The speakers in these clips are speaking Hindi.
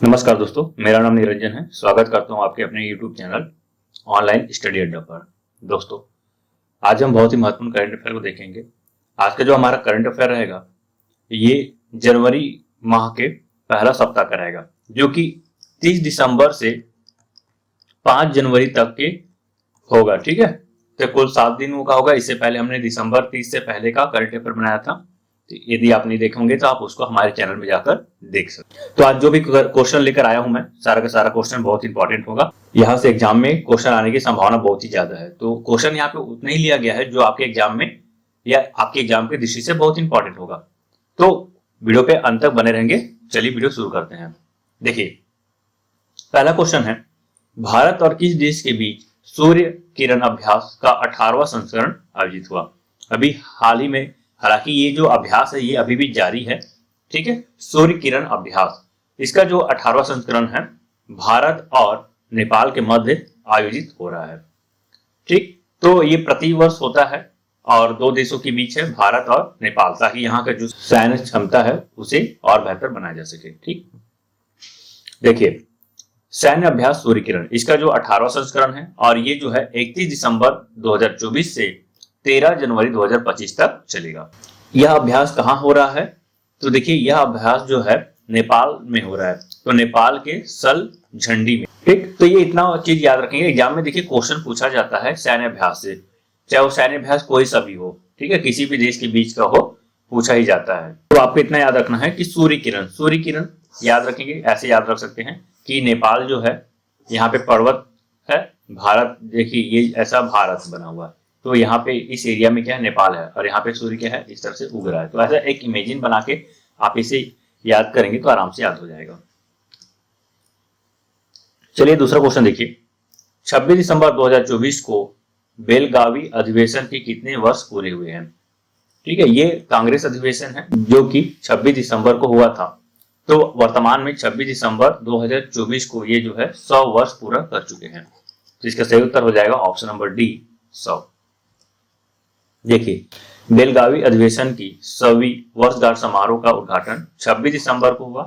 नमस्कार दोस्तों, मेरा नाम निरंजन है। स्वागत करता हूं आपके अपने YouTube चैनल ऑनलाइन स्टडी अड्डा पर। दोस्तों, आज हम बहुत ही महत्वपूर्ण करंट अफेयर को देखेंगे। आज का जो हमारा करंट अफेयर रहेगा ये जनवरी माह के पहला सप्ताह का रहेगा, जो कि 30 दिसंबर से 5 जनवरी तक के होगा। ठीक है, तो कुल 7 दिनों का होगा। इससे पहले हमने दिसंबर 30 से पहले का करंट अफेयर बनाया था, तो यदि आप नहीं देखेंगे तो आप उसको हमारे चैनल में जाकर देख सकते हैं। तो आज जो भी क्वेश्चन लेकर आया हूं मैं, सारा का सारा क्वेश्चन बहुत इंपॉर्टेंट होगा। यहाँ से एग्जाम में क्वेश्चन आने की संभावना बहुत ही ज्यादा है। तो क्वेश्चन यहाँ पे उतना ही लिया गया है जो आपके एग्जाम में या आपके एग्जाम की दृष्टि से बहुत इंपॉर्टेंट होगा। तो वीडियो पे अंत तक बने रहेंगे। चलिए वीडियो शुरू करते हैं। देखिए, पहला क्वेश्चन है, भारत और किस देश के बीच सूर्य किरण अभ्यास का 18वां संस्करण आयोजित हुआ? अभी हाल ही में, हालांकि ये जो अभ्यास है ये अभी भी जारी है। ठीक है, सूर्य किरण अभ्यास, इसका जो 18वां संस्करण है भारत और नेपाल के मध्य आयोजित हो रहा है। ठीक, तो ये प्रतिवर्ष होता है और दो देशों के बीच है, भारत और नेपाल, ताकि यहाँ का जो सैन्य क्षमता है उसे और बेहतर बनाया जा सके। ठीक, देखिए, सैन्य अभ्यास सूर्य किरण, इसका जो 18वां संस्करण है और ये जो है 31 दिसंबर 2024 से 13 जनवरी 2025 तक चलेगा। यह अभ्यास कहाँ हो रहा है? तो देखिए, यह अभ्यास जो है नेपाल में हो रहा है, तो नेपाल के सल झंडी में। ठीक, तो ये इतना चीज याद रखेंगे। एग्जाम में देखिए क्वेश्चन पूछा जाता है सैन्य अभ्यास से, चाहे वो सैन्य अभ्यास कोई सा भी हो। ठीक है, किसी भी देश के बीच का हो, पूछा ही जाता है। तो आपको इतना याद रखना है कि सूर्य किरण याद रखेंगे। ऐसे याद रख सकते हैं कि नेपाल जो है, यहाँ पे पर्वत है, भारत देखिए ये ऐसा भारत बना हुआ है, तो यहाँ पे इस एरिया में क्या है, नेपाल है, और यहाँ पे सूर्य क्या है, इस तरह से उग रहा है। तो ऐसा एक इमेजिन बना के आप इसे याद करेंगे तो आराम से याद हो जाएगा। चलिए दूसरा क्वेश्चन देखिए, 26 दिसंबर 2024 को बेलगावी अधिवेशन के कितने वर्ष पूरे हुए हैं? ठीक है, ये कांग्रेस अधिवेशन है जो कि 26 दिसंबर को हुआ था। तो वर्तमान में 26 दिसंबर 2024 को ये जो है 100 वर्ष पूरा कर चुके हैं। तो इसका सही उत्तर हो जाएगा ऑप्शन नंबर डी, 100। देखिए, बेलगावी अधिवेशन की 100वीं वर्षगांठ समारोह का उद्घाटन 26 दिसंबर को हुआ।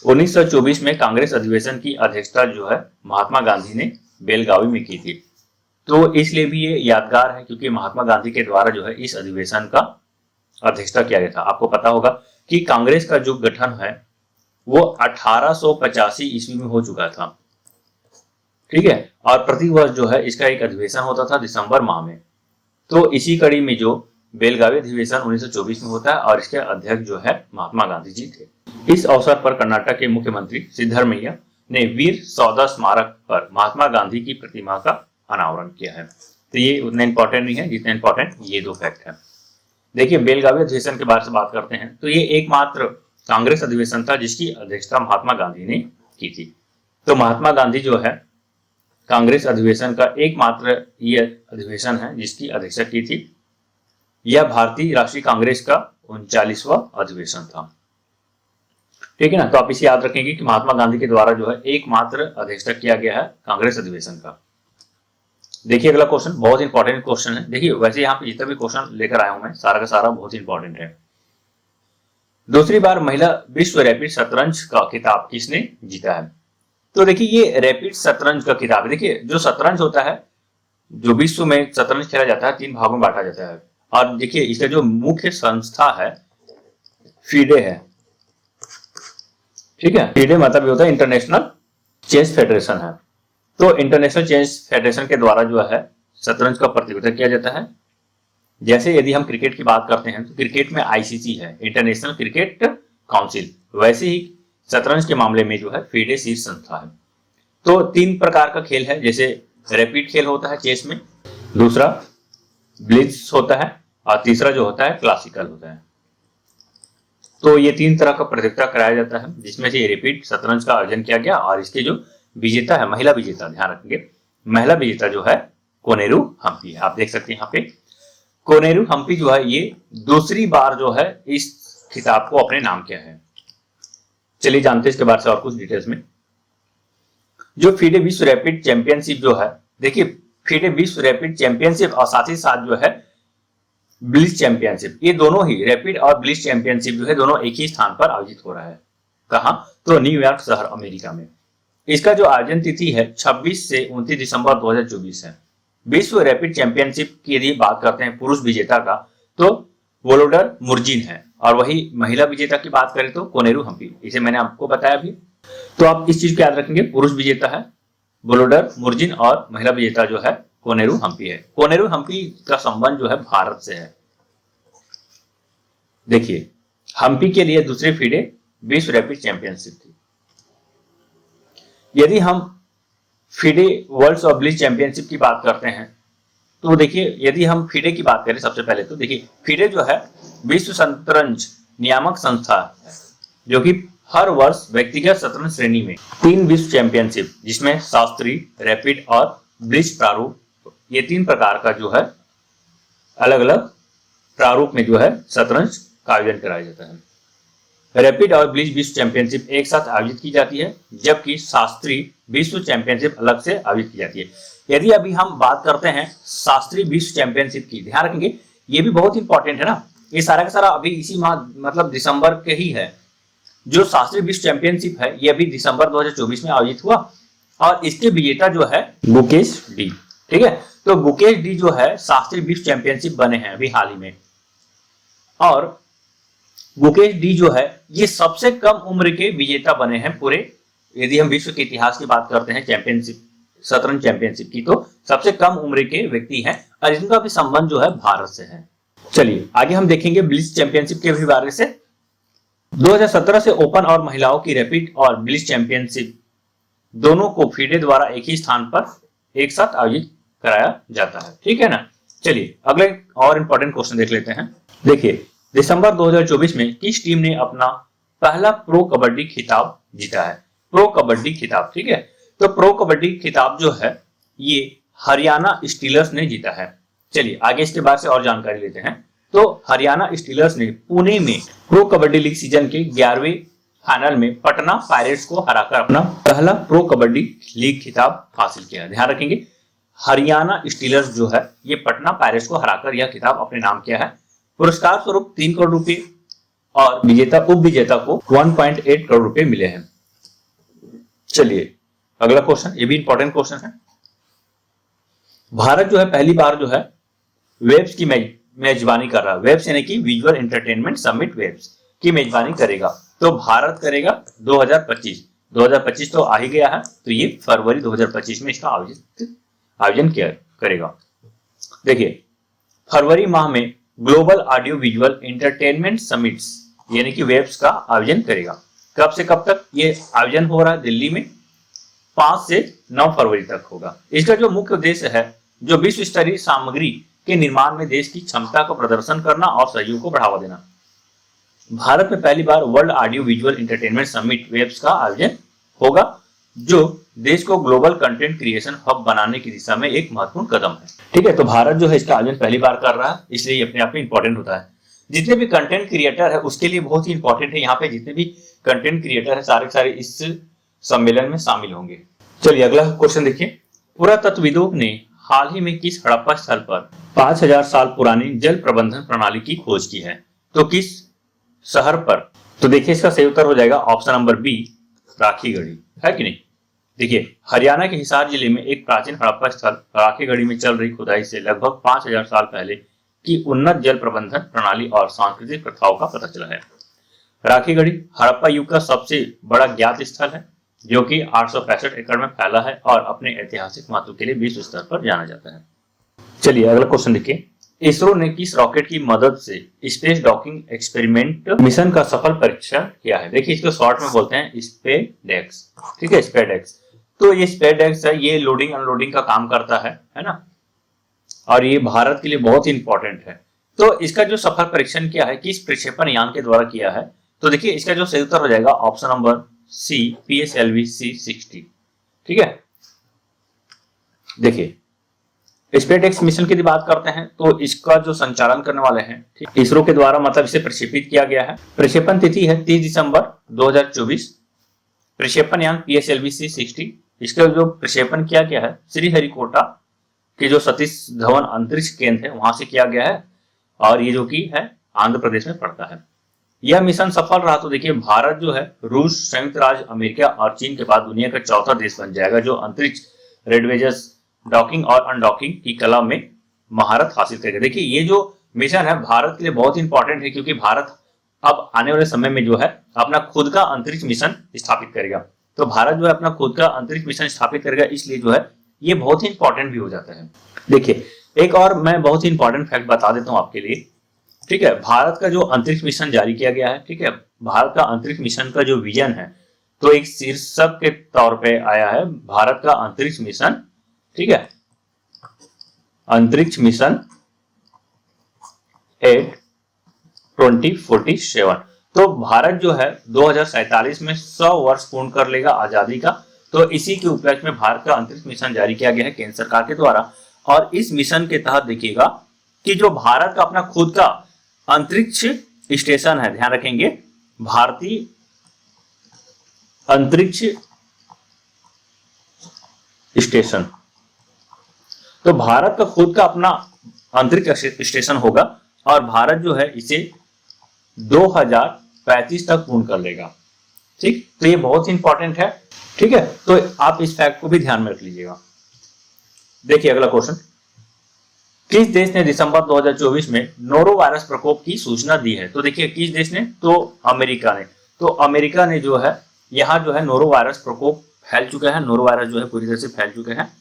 1924 में कांग्रेस अधिवेशन की अध्यक्षता जो है महात्मा गांधी ने बेलगावी में की थी। तो इसलिए भी ये यादगार है क्योंकि महात्मा गांधी के द्वारा जो है इस अधिवेशन का अध्यक्षता किया गया था। आपको पता होगा कि कांग्रेस का जो गठन है वो 1885 ईस्वी में हो चुका था। ठीक है, और प्रतिवर्ष जो है इसका एक अधिवेशन होता था दिसंबर माह में। तो इसी कड़ी में जो बेलगावी अधिवेशन 1924 में होता है और इसके अध्यक्ष जो है महात्मा गांधी जी थे। इस अवसर पर कर्नाटक के मुख्यमंत्री सिद्धरमैया ने वीर सौदा स्मारक पर महात्मा गांधी की प्रतिमा का अनावरण किया है। तो ये उतना इंपॉर्टेंट नहीं है जितना इंपॉर्टेंट ये दो फैक्ट है। देखिए, बेलगावी अधिवेशन के बारे में बात करते हैं तो ये एकमात्र कांग्रेस अधिवेशन था जिसकी अध्यक्षता महात्मा गांधी ने की थी। तो महात्मा गांधी जो है कांग्रेस अधिवेशन का एकमात्र ये अधिवेशन है जिसकी अध्यक्षता की थी। यह भारतीय राष्ट्रीय कांग्रेस का 39वां अधिवेशन था। ठीक है ना, तो आप इसे याद रखेंगे कि महात्मा गांधी के द्वारा जो है एकमात्र अध्यक्षता किया गया है कांग्रेस अधिवेशन का। देखिए, अगला क्वेश्चन बहुत इंपॉर्टेंट क्वेश्चन है। देखिए, वैसे यहाँ पे जितना भी क्वेश्चन लेकर आया हूं मैं, सारा का सारा बहुत इंपॉर्टेंट है। दूसरी बार महिला विश्व रैपिड शतरंज का खिताब किसने जीता है? तो देखिए, ये रैपिड शतरंज का खिताब है। देखिए, जो शतरंज होता है, जो विश्व में शतरंज खेला जाता है, 3 भागों में बांटा जाता है। और देखिए, इसका जो मुख्य संस्था है फीडे है। ठीक है, फीडे मतलब ये होता है इंटरनेशनल चेस फेडरेशन है। तो इंटरनेशनल चेस फेडरेशन के द्वारा जो है शतरंज का प्रतियोगिता किया जाता है। जैसे यदि हम क्रिकेट की बात करते हैं तो क्रिकेट में आईसीसी है, इंटरनेशनल क्रिकेट काउंसिल, वैसे ही शतरंज के मामले में जो है फीडे शीर्ष संस्था है। तो 3 प्रकार का खेल है, जैसे रैपिड खेल होता है चेस में, दूसरा ब्लिट्ज होता है और तीसरा जो होता है क्लासिकल होता है। तो ये 3 तरह का प्रतियोगिता कराया जाता है जिसमें से रैपिड शतरंज का आयोजन किया गया और इसके जो विजेता है, महिला विजेता, ध्यान रखेंगे महिला विजेता जो है कोनेरू हम्पी है। आप देख सकते हैं यहाँ पे कोनेरू हम्पी जो है ये दूसरी बार जो है इस खिताब को अपने नाम किया है। चलिए जानते हैं इसके बारे में और कुछ डिटेल्स में। जो फीडे विश्व रैपिड चैंपियनशिप जो है, देखिए फीडे विश्व रैपिड चैंपियनशिप और साथ ही साथ जो है ब्लिट्ज चैंपियनशिप, ये दोनों ही रैपिड और ब्लिट्ज चैंपियनशिप जो है दोनों एक ही स्थान पर आयोजित हो रहा है। कहाँ? तो न्यूयॉर्क शहर, अमेरिका में। इसका जो आयोजन तिथि है 26 से 29 दिसंबर 2024 है। विश्व रैपिड चैंपियनशिप की यदि बात करते हैं पुरुष विजेता का, तो वोलोडर मुर्जिन है, और वही महिला विजेता की बात करें तो कोनेरू हम्पी। इसे मैंने आपको बताया अभी, तो आप इस चीज को याद रखेंगे। पुरुष विजेता है वोलोडर मुर्जिन और महिला विजेता जो है कोनेरू हम्पी है। कोनेरू हम्पी का संबंध जो है भारत से है। देखिए, हम्पी के लिए दूसरे फीडे विश्व रैपिड चैंपियनशिप थी। यदि हम फीडे वर्ल्ड ऑब्लिज चैंपियनशिप की बात करते हैं, तो देखिए, यदि हम फीडे की बात करें सबसे पहले, तो देखिए फीडे जो है विश्व शतरंज नियामक संस्था है, जो कि हर वर्ष व्यक्तिगत शतरंज श्रेणी में 3 विश्व चैंपियनशिप, जिसमें शास्त्रीय, रैपिड और ब्लिट्ज प्रारूप, ये 3 प्रकार का जो है अलग अलग प्रारूप में जो है शतरंज का आयोजन कराया जाता है। रैपिड और ब्लिट्ज विश्व चैंपियनशिप एक साथ आयोजित की जाती है, जबकि शास्त्रीय विश्व चैंपियनशिप अलग से आयोजित की जाती है। यदि अभी हम बात करते हैं शास्त्रीय विश्व चैंपियनशिप की, ध्यान रखेंगे ये भी बहुत इंपॉर्टेंट है ना, ये सारा का सारा अभी इसी माह मतलब दिसंबर के ही है। जो शास्त्रीय विश्व चैंपियनशिप है ये अभी दिसंबर 2024 में आयोजित हुआ, और इसके विजेता जो है गुकेश डी। ठीक है, तो गुकेश डी जो है शास्त्रीय विश्व चैंपियनशिप बने हैं अभी हाल ही में, और गुकेश डी जो है ये सबसे कम उम्र के विजेता बने हैं पूरे, यदि हम विश्व के इतिहास की बात करते हैं चैंपियनशिप, शतरंज चैंपियनशिप की, तो सबसे कम उम्र के व्यक्ति हैं, और इनका भी संबंध जो है भारत से है। चलिए आगे हम देखेंगे ब्लिट्ज चैंपियनशिप के भी बारे से। 2017 से ओपन और महिलाओं की रैपिड और ब्लिट्ज चैंपियनशिप दोनों को फीडे द्वारा एक ही स्थान पर एक साथ आयोजित कराया जाता है। ठीक है ना। चलिए अगले और इंपॉर्टेंट क्वेश्चन देख लेते हैं। देखिए, दिसंबर 2024 में किस टीम ने अपना पहला प्रो कबड्डी खिताब जीता है? प्रो कबड्डी खिताब, ठीक है, तो प्रो कबड्डी खिताब जो है ये हरियाणा स्टीलर्स ने जीता है। चलिए आगे इसके बारे से और जानकारी लेते हैं। तो हरियाणा स्टीलर्स ने पुणे में प्रो कबड्डी लीग सीजन के 11वें फाइनल में पटना पायरेट्स को हराकर अपना पहला प्रो कबड्डी लीग खिताब हासिल किया। ध्यान रखेंगे, हरियाणा स्टीलर्स जो है ये पटना पायरेट्स को हराकर यह खिताब अपने नाम किया है। पुरस्कार स्वरूप 3 करोड़ रुपए और विजेता उप विजेता को 1.8 करोड़ रुपए मिले हैं। चलिए अगला क्वेश्चन, ये भी इंपॉर्टेंट क्वेश्चन है। भारत जो है पहली बार जो है वेब्स की मेजबानी कर रहा है। वेब्स यानी कि विजुअल एंटरटेनमेंट समिट वेब्स की मेजबानी करेगा, तो भारत करेगा 2025 तो आ ही गया है, तो ये फरवरी 2025 में इसका आयोजन करेगा। देखिए, फरवरी माह में global audio visual entertainment summits यानी कि वेब्स का आयोजन करेगा। कब से कब तक ये आयोजन हो रहा है? दिल्ली में 5 से 9 फरवरी तक होगा। इसका जो मुख्य उद्देश्य है, जो विश्व स्तरीय सामग्री के निर्माण में देश की क्षमता को प्रदर्शन करना और सहयोग को बढ़ावा देना। भारत में पहली बार world audio visual entertainment summit waves का आयोजन होगा, जो देश को ग्लोबल कंटेंट क्रिएशन हब बनाने की दिशा में एक महत्वपूर्ण कदम है। ठीक है, तो भारत जो है इसका आयोजन पहली बार कर रहा है, इसलिए ये अपने आप में इंपॉर्टेंट होता है। जितने भी कंटेंट क्रिएटर है उसके लिए बहुत ही इंपॉर्टेंट है। यहाँ पे जितने भी कंटेंट क्रिएटर है सारे सारे इस सम्मेलन में शामिल होंगे। चलिए अगला क्वेश्चन देखिए। पुरातत्वविदों ने हाल ही में किस हड़प्पा स्थल पर 5000 साल पुरानी जल प्रबंधन प्रणाली की खोज की है? तो किस शहर पर? तो देखिए इसका सही उत्तर हो जाएगा ऑप्शन नंबर बी, राखीगढ़ी, है कि नहीं। देखिए, हरियाणा के हिसार जिले में एक प्राचीन हड़प्पा स्थल राखीगढ़ी में चल रही खुदाई से लगभग 5000 साल पहले की उन्नत जल प्रबंधन प्रणाली और सांस्कृतिक प्रथाओं का पता चला है। राखीगढ़ी हड़प्पा युग का सबसे बड़ा ज्ञात स्थल है, जो कि 865 एकड़ में फैला है और अपने ऐतिहासिक महत्व के लिए विश्व स्तर पर जाना जाता है। चलिए अगला क्वेश्चन देखिए। इसरो ने किस रॉकेट की मदद से स्पेस डॉकिंग एक्सपेरिमेंट मिशन का सफल परीक्षण किया है? देखिए इसको शॉर्ट में बोलते हैं स्पेडेक्स। ठीक है, स्पेडेक्स। तो ये स्पेडेक्स है, ये लोडिंग अनलोडिंग का काम करता है ना, और ये भारत के लिए बहुत ही इंपॉर्टेंट है। तो इसका जो सफल परीक्षण किया है किस प्रक्षेपण यान के द्वारा किया है? तो देखिए इसका जो सही उत्तर हो जाएगा ऑप्शन नंबर सी, PSLV C60। ठीक है, देखिए स्पेसएक्स मिशन की बात करते हैं तो इसका जो संचालन करने वाले हैं इसरो के द्वारा, मतलब इसे प्रक्षेपित किया गया है। प्रक्षेपण तिथि है 30 दिसंबर 2024। प्रक्षेपण यान PSLV C60, इसका जो प्रक्षेपण किया गया है श्रीहरिकोटा के जो सतीश धवन अंतरिक्ष केंद्र है वहां से किया गया है, और ये जो कि है आंध्र प्रदेश में पड़ता है। यह मिशन सफल रहा तो देखिए भारत जो है रूस, संयुक्त राज्य अमेरिका और चीन के बाद दुनिया का चौथा देश बन जाएगा जो अंतरिक्ष रेडवेजर्स डॉकिंग और अनडॉकिंग की कला में महारत हासिल करेगा। देखिए ये जो मिशन है भारत के लिए बहुत इंपॉर्टेंट है, क्योंकि भारत अब आने वाले समय में जो है अपना खुद का अंतरिक्ष मिशन स्थापित करेगा। तो भारत जो है अपना खुद का अंतरिक्ष मिशन स्थापित करेगा, इसलिए जो है ये बहुत ही इंपॉर्टेंट भी हो जाता है। देखिए एक और मैं बहुत ही इंपॉर्टेंट फैक्ट बता देता हूं आपके लिए, ठीक है। भारत का जो अंतरिक्ष मिशन जारी किया गया है, ठीक है, भारत का अंतरिक्ष मिशन का जो विजन है तो एक शीर्षक के तौर पे आया है भारत का अंतरिक्ष मिशन, ठीक है, अंतरिक्ष मिशन एट 2047। तो भारत जो है 2047 में 100 वर्ष पूर्ण कर लेगा आजादी का। तो इसी के उपलक्ष्य में भारत का अंतरिक्ष मिशन जारी किया गया है केंद्र सरकार के द्वारा। और इस मिशन के तहत देखिएगा कि जो भारत का अपना खुद का अंतरिक्ष स्टेशन है, ध्यान रखेंगे, भारतीय अंतरिक्ष स्टेशन, तो भारत का खुद का अपना अंतरिक्ष स्टेशन होगा और भारत जो है इसे 2035 तक पूर्ण कर लेगा। ठीक, तो ये बहुत ही इंपॉर्टेंट है, ठीक है। तो आप इस फैक्ट को भी ध्यान में रख लीजिएगा। देखिए अगला क्वेश्चन, किस देश ने दिसंबर 2024 में नोरो वायरस प्रकोप की सूचना दी है? तो देखिए किस देश ने, तो अमेरिका ने। तो अमेरिका ने जो है यहाँ जो है नोरो वायरस प्रकोप फैल चुका है, नोरो वायरस जो है पूरी तरह से फैल चुके हैं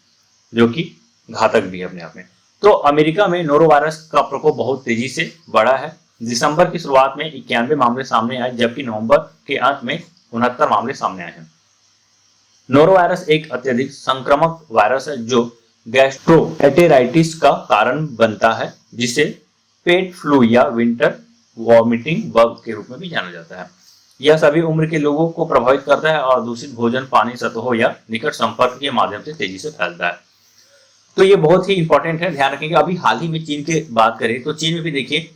जो कि घातक भी है अपने आप में। तो अमेरिका में नोरो वायरस का प्रकोप बहुत तेजी से बढ़ा है। दिसंबर की शुरुआत में 91 मामले सामने आए, जबकि नवंबर के अंत में 69 मामले सामने आए हैं। नोरो वायरस एक अत्यधिक संक्रामक वायरस है जो गैस्ट्रोएंटेराइटिस का कारण बनता है, जिसे पेट फ्लू या विंटर वॉमिटिंग बग के रूप में भी जाना जाता है। यह सभी उम्र के लोगों को प्रभावित करता है और दूषित भोजन, पानी सतहों या निकट संपर्क के माध्यम से तेजी से फैलता है। तो ये बहुत ही इंपॉर्टेंट है, ध्यान रखेंगे। अभी हाल ही में चीन की बात करें तो चीन में भी देखिए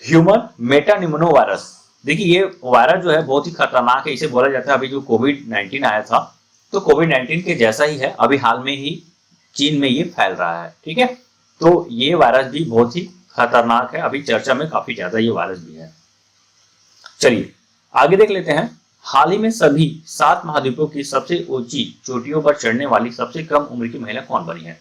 ह्यूमन मेटानिमोनो वायरस, देखिए ये वायरस जो है बहुत ही खतरनाक है। इसे बोला जाता है अभी जो कोविड-19 आया था तो कोविड-19 के जैसा ही है, अभी हाल में ही चीन में ये फैल रहा है, ठीक है। तो ये वायरस भी बहुत ही खतरनाक है, अभी चर्चा में काफी ज्यादा ये वायरस भी है। चलिए आगे देख लेते हैं। हाल ही में सभी 7 महाद्वीपों की सबसे ऊंची चोटियों पर चढ़ने वाली सबसे कम उम्र की महिला कौन बनी है?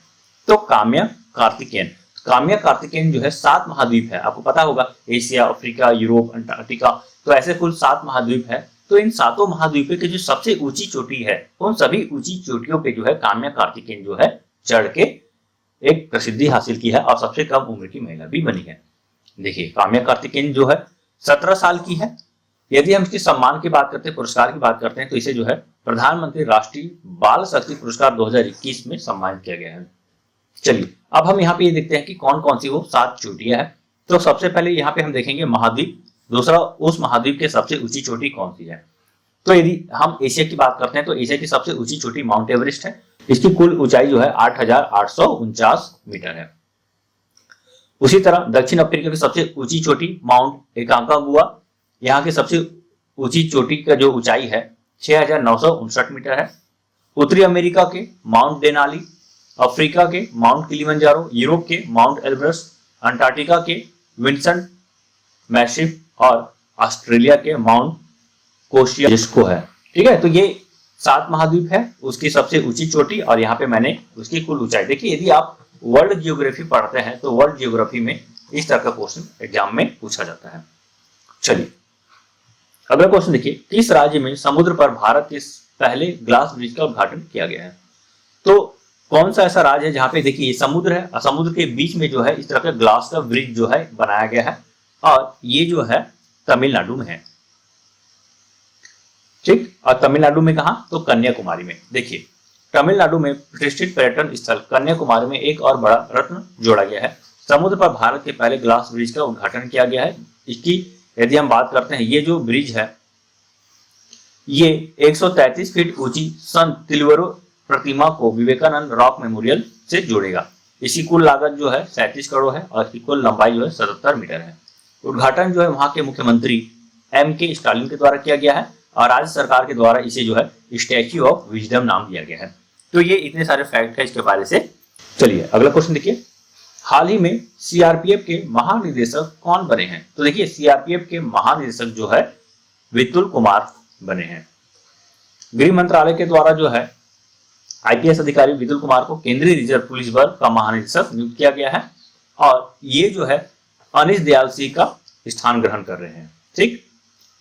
तो काम्या कार्तिकेयन। काम्या कार्तिकेयन जो है 7 महाद्वीप है, आपको पता होगा, एशिया, अफ्रीका, यूरोप, अंटार्कटिका, तो ऐसे कुल 7 महाद्वीप है। तो इन 7 महाद्वीपों की जो सबसे ऊंची चोटी है, उन सभी ऊंची चोटियों पे जो है काम्या कार्तिकेयन जो है चढ़ के एक प्रसिद्धि हासिल की है और सबसे कम उम्र की महिला भी बनी है। देखिए काम्या कार्तिकेयन जो है 17 साल की है। यदि हम इसके सम्मान की बात करते हैं, पुरस्कार की बात करते हैं, तो इसे जो है प्रधानमंत्री राष्ट्रीय बाल शक्ति पुरस्कार 2021 में सम्मानित किया गया है। चलिए अब हम यहाँ पे ये देखते हैं कि कौन कौन सी वो 7 चोटियां हैं। तो सबसे पहले यहाँ पे हम देखेंगे महाद्वीप, दूसरा उस महाद्वीप के सबसे ऊंची चोटी कौन सी है। तो यदि हम एशिया की बात करते हैं तो एशिया की सबसे ऊंची चोटी माउंट एवरेस्ट है। इसकी कुल ऊंचाई जो है 8,849 मीटर है। उसी तरह दक्षिण अफ्रीका की सबसे ऊंची चोटी माउंट एकांकागुआ, यहाँ की सबसे ऊंची चोटी का जो ऊंचाई है 6,959 मीटर है। उत्तरी अमेरिका के माउंट डेनाली, अफ्रीका के माउंट किलिमंजारो, यूरोप के माउंट एल्ब्रस, अंटार्कटिका के विंसेंट मैसिफ और ऑस्ट्रेलिया के माउंट कोशियास्को है, ठीक है। तो ये 7 महाद्वीप है, उसकी सबसे ऊंची चोटी और यहाँ पे मैंने उसकी कुल ऊंचाई। देखिए यदि आप वर्ल्ड जियोग्राफी पढ़ते हैं तो वर्ल्ड जियोग्राफी में इस तरह का क्वेश्चन एग्जाम में पूछा जाता है। चलिए अगला क्वेश्चन देखिए, किस राज्य में समुद्र पर भारत के पहले ग्लास ब्रिज का उद्घाटन किया गया है? तो कौन सा ऐसा राज्य है जहां पे देखिए समुद्र है और समुद्र के बीच में जो है इस तरह का ग्लास का ब्रिज जो है बनाया गया है और ये जो है तमिलनाडु में है, ठीक। और तमिलनाडु में कहा? तो कन्याकुमारी में। देखिए तमिलनाडु में प्रतिष्ठित पर्यटन स्थल कन्याकुमारी में एक और बड़ा रत्न जोड़ा गया है। समुद्र पर भारत के पहले ग्लास ब्रिज का उद्घाटन किया गया है। इसकी यदि हम बात करते हैं, ये जो ब्रिज है ये 133 फीट ऊंची संत तिलवरो प्रतिमा को विवेकानंद रॉक मेमोरियल से जोड़ेगा। इसकी कुल लागत जो है 37 करोड़ है और इसकी कुल लंबाई जो है 77 मीटर है। उद्घाटन जो है वहां के मुख्यमंत्री M.K. स्टालिन के द्वारा किया गया है और राज्य सरकार के द्वारा इसे जो है स्टैच्यू ऑफ विजडम नाम दिया गया है। तो ये इतने सारे फैक्ट है इसके बारे से। चलिए अगला क्वेश्चन देखिए, हाल ही में सीआरपीएफ के महानिदेशक कौन बने हैं? तो देखिए सीआरपीएफ के महानिदेशक जो है विपुल कुमार बने हैं। गृह मंत्रालय के द्वारा जो है आईपीएस अधिकारी विपुल कुमार को केंद्रीय रिजर्व पुलिस बल का महानिदेशक नियुक्त किया गया है और ये जो है अनिश दयाल सिंह का स्थान ग्रहण कर रहे हैं। ठीक,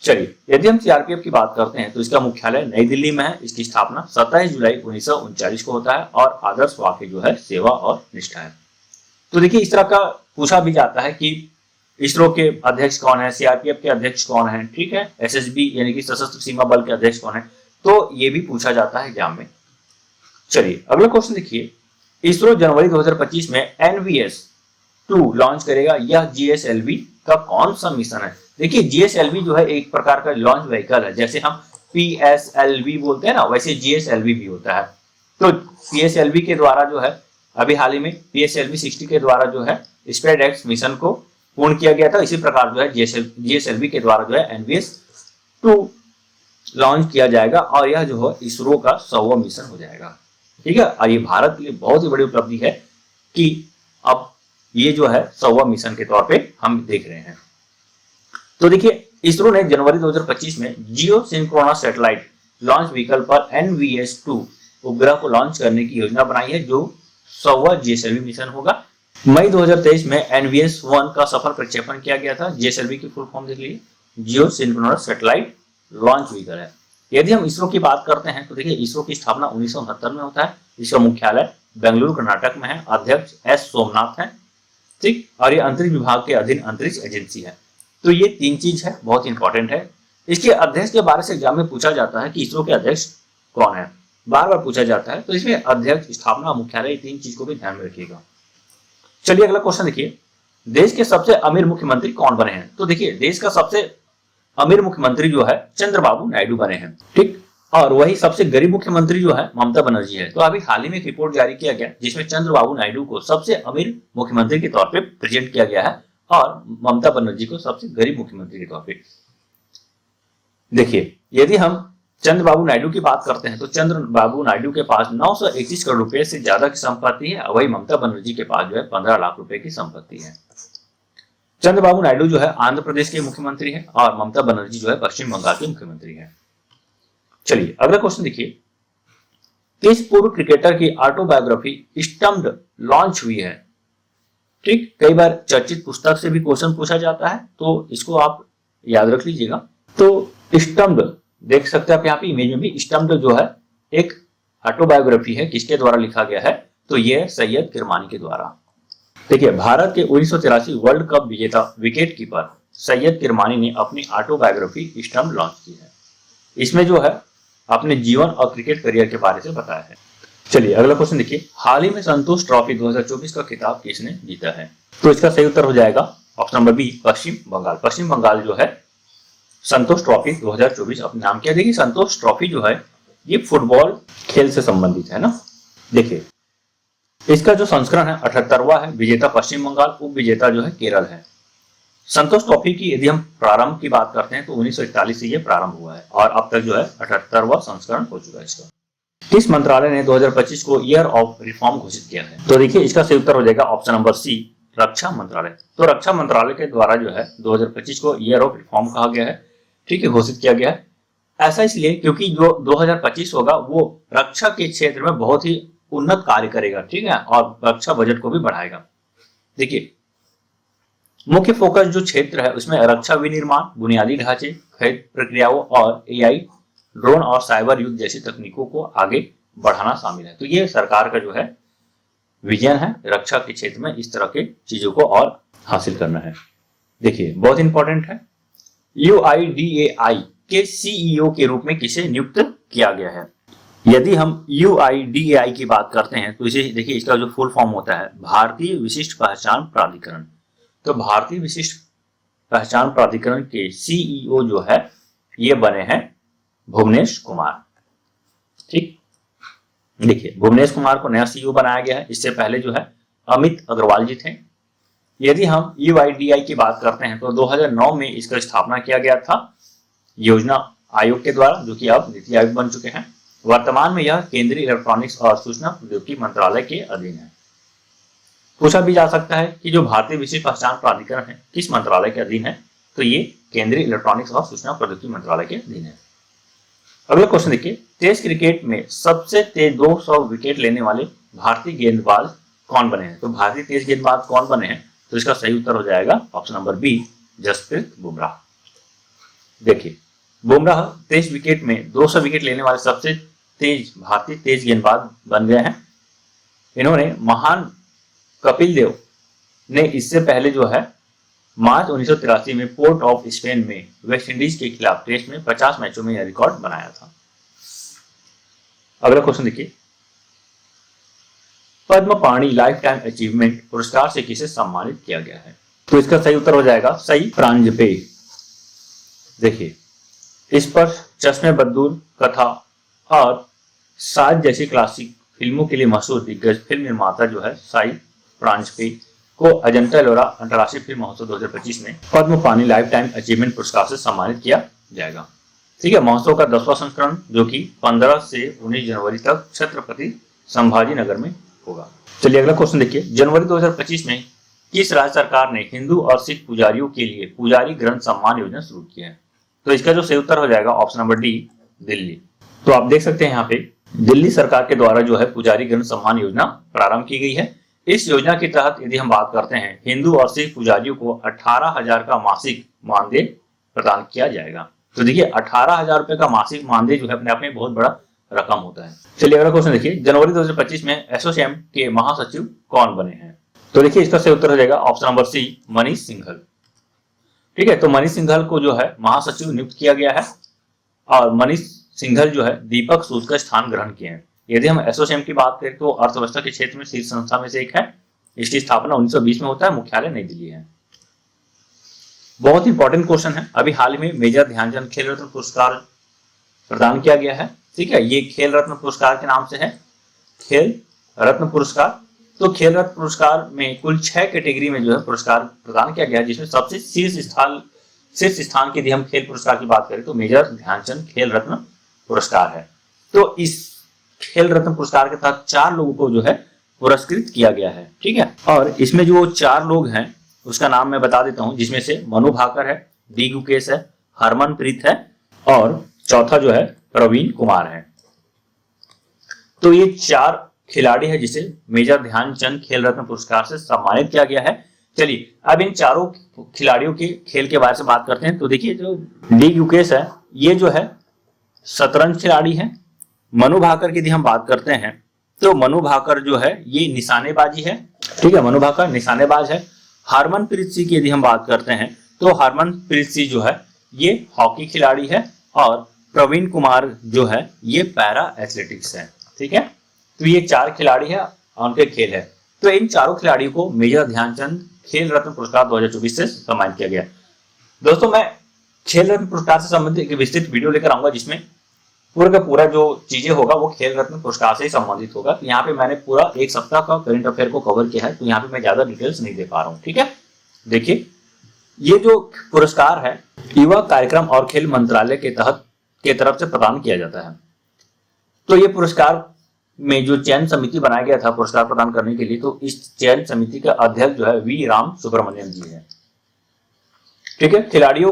चलिए यदि हम सीआरपीएफ की बात करते हैं तो इसका मुख्यालय नई दिल्ली में है। इसकी स्थापना 27 जुलाई 1939 को होता है और आदर्श वाक्य जो है सेवा और निष्ठा है। तो देखिए इस तरह का पूछा भी जाता है कि इसरो के अध्यक्ष कौन है, सीआरपीएफ के अध्यक्ष कौन है, ठीक है, एसएसबी यानी कि सशस्त्र सीमा बल के अध्यक्ष कौन है, तो ये भी पूछा जाता है एग्जाम में। चलिए अगला क्वेश्चन देखिए, इसरो जनवरी 2025 में NVS-2 लॉन्च करेगा। यह GSLV का कौन सा मिशन है? देखिए GSLV जो है एक प्रकार का लॉन्च व्हीकल है। जैसे हम PSLV बोलते हैं ना, वैसे GSLV भी होता है। तो PSLV के द्वारा जो है अभी हाल ही में PSLV-60 के द्वारा जो है SpaceX मिशन को पूर्ण किया गया था। इसी प्रकार जो है GSLV के द्वारा जो है NVS-2 लॉन्च किया जाएगा और यह जो है इसरो का 100वां मिशन हो जाएगा। ठीक है, और ये भारत के लिए बहुत ही बड़ी उपलब्धि है कि अब ये जो है 100वां मिशन के तौर पे हम देख रहे हैं। तो देखिए इसरो ने जनवरी 2025 में जियो सिंक्रोनस सैटेलाइट लॉन्च व्हीकल पर NVS-2 उपग्रह को लॉन्च करने की योजना बनाई है, जो 100वां GSLV मिशन होगा। मई 2023 में NVS-1 का सफल प्रक्षेपण किया गया था। GSLV की फुल फॉर्म देख लीजिए, जियो सिंक्रोनस सैटेलाइट लॉन्च व्हीकल है। यदि हम इसरो की बात करते हैं तो देखिए इसरो की स्थापना 1969 में होता है। इसका मुख्यालय बेंगलुरु कर्नाटक में है। अध्यक्ष S सोमनाथ है। ठीक, और ये अंतरिक्ष विभाग के अधीन अंतरिक्ष एजेंसी है। तो ये तीन चीज है, बहुत इंपॉर्टेंट है। इसके अध्यक्ष के बारे से एग्जाम में पूछा जाता है कि इसरो के अध्यक्ष कौन है, बार बार पूछा जाता है। तो इसमें अध्यक्ष, स्थापना, मुख्यालय, तीन चीज को भी ध्यान में रखिएगा। चलिए अगला क्वेश्चन देखिए, देश के सबसे अमीर मुख्यमंत्री कौन बने हैं? तो देखिए देश का सबसे अमीर मुख्यमंत्री जो है चंद्रबाबू नायडू बने हैं। ठीक, और वही सबसे गरीब मुख्यमंत्री जो है ममता बनर्जी है। तो अभी हाल ही में एक रिपोर्ट जारी किया गया जिसमें चंद्रबाबू नायडू को सबसे अमीर मुख्यमंत्री के तौर पे प्रेजेंट किया गया है और ममता बनर्जी को सबसे गरीब मुख्यमंत्री के तौर पे। देखिए यदि हम चंद्रबाबू नायडू की बात करते हैं तो चंद्रबाबू नायडू के पास 921 करोड़ रुपए से ज्यादा की संपत्ति है। वही ममता बनर्जी के पास जो है 15 लाख रुपए की संपत्ति है। चंद्रबाबू नायडू जो है आंध्र प्रदेश के मुख्यमंत्री है और ममता बनर्जी जो है पश्चिम बंगाल के मुख्यमंत्री है। चलिए अगला क्वेश्चन देखिए, किस पूर्व क्रिकेटर की ऑटोबायोग्राफी स्टम्प्ड लॉन्च हुई है? ठीक, कई बार चर्चित पुस्तक से भी क्वेश्चन पूछा जाता है, तो इसको आप याद रख लीजिएगा। तो स्टम्प्ड देख सकते हैं आप यहाँ पे इमेज में भी, स्टम्प्ड जो है एक ऑटोबायोग्राफी है। किसके द्वारा लिखा गया है? तो यह सैयद किरमानी के द्वारा। देखिए भारत के 1983 वर्ल्ड कप विजेता विकेट कीपर सैयद किरमानी ने अपनी ऑटोबायोग्राफी स्टम्प लॉन्च की है। इसमें जो है अपने जीवन और क्रिकेट करियर के बारे में बताया है। चलिए अगला क्वेश्चन देखिए, हाल ही में संतोष ट्रॉफी 2024 का खिताब किसने जीता है? तो इसका सही उत्तर हो जाएगा ऑप्शन नंबर बी, पश्चिम बंगाल। पश्चिम बंगाल जो है संतोष ट्रॉफी 2024 अपने नाम किया। देखिए संतोष ट्रॉफी जो है ये फुटबॉल खेल से संबंधित है ना। देखिए इसका जो संस्करण है 78वां है। विजेता पश्चिम बंगाल, उप विजेता जो है केरल है। संतोष ट्रॉफी की यदि हम प्रारंभ की बात करते हैं तो 1941 से ये प्रारंभ हुआ है और अब तक जो है 78वां संस्करण हो चुका है इसका। किस मंत्रालय ने 2025 को ईयर ऑफ रिफॉर्म घोषित किया है? तो देखिए इसका सही उत्तर हो जाएगा ऑप्शन नंबर सी, रक्षा मंत्रालय। तो रक्षा मंत्रालय के द्वारा जो है 2025 को ईयर ऑफ रिफॉर्म कहा गया है। ठीक है, घोषित किया गया है। ऐसा इसलिए क्योंकि जो 2025 होगा वो रक्षा के क्षेत्र में बहुत ही उन्नत कार्य करेगा। ठीक है, और रक्षा बजट को भी बढ़ाएगा। देखिए मुख्य फोकस जो क्षेत्र है उसमें रक्षा विनिर्माण, बुनियादी ढांचे, खरीद प्रक्रियाओं और AI, ड्रोन और साइबर युद्ध जैसी तकनीकों को आगे बढ़ाना शामिल है। तो ये सरकार का जो है विजन है, रक्षा के क्षेत्र में इस तरह के चीजों को और हासिल करना है। देखिए बहुत इंपॉर्टेंट है, UIDAI के CEO के रूप में किसे नियुक्त किया गया है? यदि हम UIDAI की बात करते हैं तो इसे देखिए इसका जो फुल फॉर्म होता है भारतीय विशिष्ट पहचान प्राधिकरण। तो भारतीय विशिष्ट पहचान प्राधिकरण के CEO जो है ये बने हैं भुवनेश कुमार। ठीक, देखिए भुवनेश कुमार को नया CEO बनाया गया है। इससे पहले जो है अमित अग्रवाल जी थे। यदि हम UIDAI की बात करते हैं तो 2009 में इसका स्थापना किया गया था योजना आयोग के द्वारा, जो कि अब नीति आयोग बन चुके हैं। वर्तमान में यह केंद्रीय इलेक्ट्रॉनिक्स और सूचना प्रौद्योगिकी मंत्रालय के अधीन है। पूछा भी जा सकता है कि जो भारतीय विशिष्ट पहचान प्राधिकरण है किस मंत्रालय के अधीन है, तो ये केंद्रीय इलेक्ट्रॉनिक्स और सूचना प्रौद्योगिकी मंत्रालय के अधीन है। अगला क्वेश्चन देखिए, टेस्ट क्रिकेट में सबसे तेज 200 विकेट लेने वाले भारतीय गेंदबाज कौन बने हैं? तो भारतीय तेज गेंदबाज कौन बने हैं? तो इसका सही उत्तर हो जाएगा option number B, Jasprit Bumrah. देखिए, बुमराह टेस्ट विकेट में 200 विकेट लेने वाले सबसे तेज भारतीय तेज गेंदबाज बन गए हैं। इन्होंने महान कपिल देव ने इससे पहले जो है मार्च 1983 में पोर्ट ऑफ स्पेन में वेस्ट इंडीज के खिलाफ टेस्ट में 50 मैचों में यह रिकॉर्ड बनाया था। अगला क्वेश्चन देखिए, पद्म पाणि लाइफ टाइम अचीवमेंट पुरस्कार से किसे सम्मानित किया गया है? तो इसका सही उत्तर हो जाएगा सई प्रांजपे। देखिए, इस पर चश्मे बद्दूर, कथा और साज जैसी क्लासिक फिल्मों के लिए मशहूर दिग्गज फिल्म निर्माता जो है साई प्रांजपे को अजंता एलोरा अंतर्राष्ट्रीय फिल्म महोत्सव 2025 में पद्म पाणि लाइफ टाइम अचीवमेंट पुरस्कार से सम्मानित किया जाएगा। ठीक है, महोत्सव का 10वां संस्करण जो कि 15 से 19 जनवरी तक छत्रपति संभाजी नगर में होगा। चलिए अगला क्वेश्चन देखिए, जनवरी 2025 में किस राज्य सरकार ने हिंदू और सिख पुजारियों के लिए पुजारी ग्रंथ सम्मान योजना शुरू की है? तो इसका जो सही उत्तर हो जाएगा ऑप्शन नंबर डी, दिल्ली। तो आप देख सकते हैं यहाँ पे दिल्ली सरकार के द्वारा जो है पुजारी ग्रंथ सम्मान योजना प्रारंभ की गई है। इस योजना के तहत यदि हम बात करते हैं, हिंदू और सिख पुजारियों को 18,000 का मासिक मानदेय प्रदान किया जाएगा। तो देखिए 18,000 रुपए का मासिक मानदेय जो है अपने आप में बहुत बड़ा रकम होता है। चलिए अगला क्वेश्चन देखिए, जनवरी 2025 में एसोचैम के महासचिव कौन बने हैं? तो देखिए इसका सही उत्तर हो जाएगा option number C, Manish Singhal. ठीक है, तो मनीष सिंघल को जो है महासचिव नियुक्त किया गया है और मनीष सिंघल जो है दीपक सूद का स्थान ग्रहण किए हैं। यदि हम एसोचैम की बात करें तो अर्थव्यवस्था के क्षेत्र में शीर्ष संस्था में से एक है। इसकी स्थापना 1920 में होता है, मुख्यालय नई दिल्ली है। बहुत इंपॉर्टेंट क्वेश्चन है। अभी हाल में मेजर ध्यानचंद खेल रत्न पुरस्कार प्रदान किया गया है। ठीक है, ये खेल रत्न पुरस्कार के नाम से है, खेल रत्न पुरस्कार। तो खेल रत्न पुरस्कार में कुल 6 कैटेगरी में जो है पुरस्कार प्रदान किया गया है, जिसमें सबसे शीर्ष स्थान की यदि हम खेल पुरस्कार की बात करें तो मेजर ध्यानचंद खेल रत्न पुरस्कार है। तो इस खेल रत्न पुरस्कार के तहत 4 लोगों को जो है पुरस्कृत किया गया है। ठीक है, और इसमें जो 4 लोग हैं उसका नाम मैं बता देता हूं, जिसमें से मनु भाकर है, डी गुकेश है, हरमनप्रीत है और चौथा जो है प्रवीण कुमार है। तो ये 4 खिलाड़ी है जिसे मेजर ध्यानचंद खेल रत्न पुरस्कार से सम्मानित किया गया है। चलिए अब इन चारों खिलाड़ियों के खेल के बारे में बात करते हैं। तो देखिए जो डी गुकेश है ये जो है शतरंज खिलाड़ी है। मनु भाकर की यदि हम बात करते हैं तो मनु भाकर जो है ये निशानेबाजी है। ठीक है, मनु भाकर निशानेबाज है। हरमनप्रीत सिंह की यदि हम बात करते हैं तो हरमनप्रीत सिंह जो है ये हॉकी खिलाड़ी है और प्रवीण कुमार जो है ये पैरा एथलेटिक्स है। ठीक है, तो ये 4 खिलाड़ी है और उनके खेल है। तो इन चारों खिलाड़ियों को मेजर ध्यानचंद खेल रत्न पुरस्कार 2024 से सम्मानित किया गया। दोस्तों मैं खेल रत्न पुरस्कार से संबंधित एक विस्तृत वीडियो लेकर आऊंगा जिसमें पूरा का पूरा जो चीजें होगा वो खेल रत्न पुरस्कार से ही संबंधित होगा। यहाँ पे मैंने पूरा 1 सप्ताह का करंट अफेयर को कवर किया है, तो यहाँ पे मैं ज्यादा डिटेल्स नहीं दे पा रहा हूँ। ठीक है, देखिए ये जो पुरस्कार है युवा कार्यक्रम और खेल मंत्रालय के तरफ से प्रदान किया जाता है। तो ये पुरस्कार में जो चयन समिति बनाया गया था पुरस्कार प्रदान करने के लिए, तो इस चयन समिति का अध्यक्ष जो है वी राम सुब्रमण्यम जी है। ठीक है, खिलाड़ियों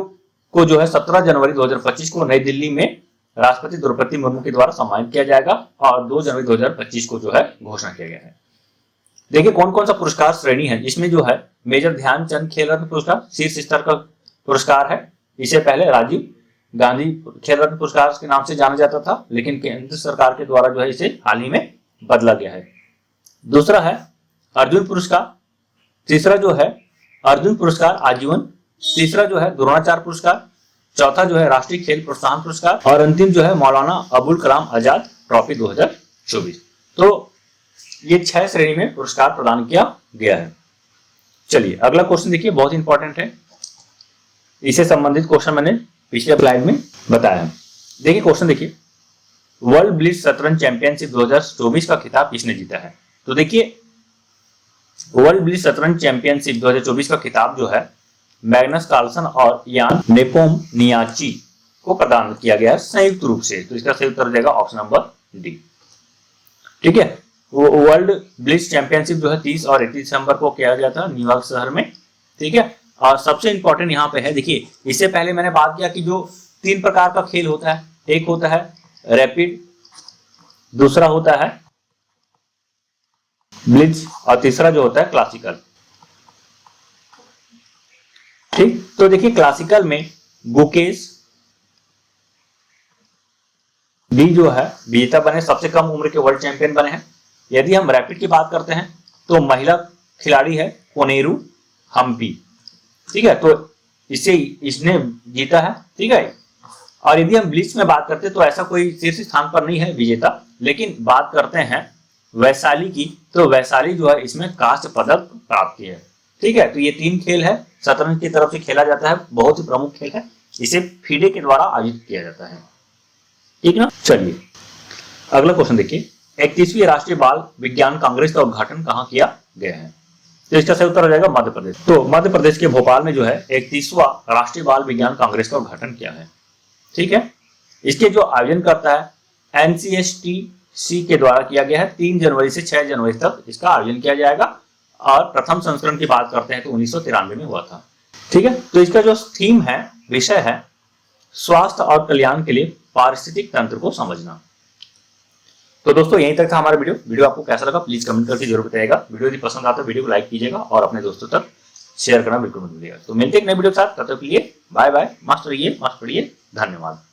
को जो है 17 जनवरी 2025 को नई दिल्ली में राष्ट्रपति द्रौपदी मुर्मू के द्वारा सम्मानित किया जाएगा और 2 जनवरी 2025 को जो है घोषणा किया गया है। देखिए कौन कौन सा पुरस्कार श्रेणी है, इसमें जो है मेजर ध्यानचंद खेल रत्न पुरस्कार शीर्ष स्तर का पुरस्कार है। इससे पहले राजीव गांधी खेल रत्न पुरस्कार के नाम से जाना जाता था, लेकिन केंद्र सरकार के द्वारा जो है इसे हाल ही में बदला गया है। दूसरा है अर्जुन पुरस्कार, तीसरा जो है अर्जुन पुरस्कार आजीवन, तीसरा जो है द्रोणाचार्य पुरस्कार, चौथा जो है राष्ट्रीय खेल प्रोत्साहन पुरस्कार और अंतिम जो है मौलाना अबुल कलाम आजाद ट्रॉफी 2024। तो ये 6 श्रेणी में पुरस्कार प्रदान किया गया है। चलिए अगला क्वेश्चन देखिए, बहुत इंपॉर्टेंट है। इससे संबंधित क्वेश्चन मैंने पिछले स्लाइड में बताया। देखिए क्वेश्चन देखिए, वर्ल्ड ब्लिट्ज शतरंज चैंपियनशिप 2024 का खिताब किसने जीता है? तो देखिए वर्ल्ड ब्लिट्ज शतरंज चैंपियनशिप 2024 का खिताब जो है मैग्नस कार्लसन और यान नेपोमनियाची को प्रदान किया गया है संयुक्त रूप से। तो इसका सही उत्तर हो जाएगा ऑप्शन नंबर डी। ठीक है, वर्ल्ड ब्लिट्ज चैंपियनशिप जो है 30 और 31 दिसंबर को किया गया था न्यूयॉर्क शहर में, ठीक है। और सबसे इंपॉर्टेंट यहाँ पे है, देखिए इससे पहले मैंने बात किया कि जो 3 प्रकार का खेल होता है, एक होता है रैपिड, दूसरा होता है ब्लिट्ज और तीसरा जो होता है क्लासिकल, ठीक। तो देखिए क्लासिकल में गुकेश डी जो है विजेता बने, सबसे कम उम्र के वर्ल्ड चैंपियन बने हैं। यदि हम रैपिड की बात करते हैं तो महिला खिलाड़ी है कोनेरू हम्पी, ठीक है, तो इसने जीता है, ठीक है। और यदि हम ब्लिट्ज में बात करते हैं तो ऐसा कोई शीर्ष स्थान पर नहीं है विजेता, लेकिन बात करते हैं वैशाली की, तो वैशाली जो है इसमें कांस्य पदक प्राप्त की है, ठीक है। तो ये 3 खेल है, शतरंज की तरफ से खेला जाता है, बहुत ही प्रमुख खेल है, इसे फीडे के द्वारा आयोजित किया जाता है, ठीक ना। चलिए अगला क्वेश्चन देखिए, 31वीं राष्ट्रीय बाल विज्ञान कांग्रेस का उद्घाटन कहाँ किया गया है? तो इसका सही उत्तर हो जाएगा मध्य प्रदेश। तो मध्य प्रदेश के भोपाल में जो है 31वां राष्ट्रीय बाल विज्ञान कांग्रेस का उद्घाटन किया है, ठीक है। इसके जो आयोजन करता है NCSTC के द्वारा किया गया है, 3 जनवरी से 6 जनवरी तक इसका आयोजन किया जाएगा। और प्रथम संस्करण की बात करते हैं तो 1993 में हुआ था, ठीक है। तो इसका जो थीम है, विषय है स्वास्थ्य और कल्याण के लिए पारिस्थितिक तंत्र को समझना। तो दोस्तों यहीं तक था हमारा वीडियो आपको कैसा लगा प्लीज कमेंट करके जरूर बताइएगा। वीडियो यदि पसंद आता है वीडियो को लाइक कीजिएगा और अपने दोस्तों तक शेयर करना बिल्कुल मत भूलिएगा। तो मिलते हैं एक नए वीडियो के साथ, तब तक के लिए बाय बाय, मस्त रहिए, मस्त पढ़िए, धन्यवाद।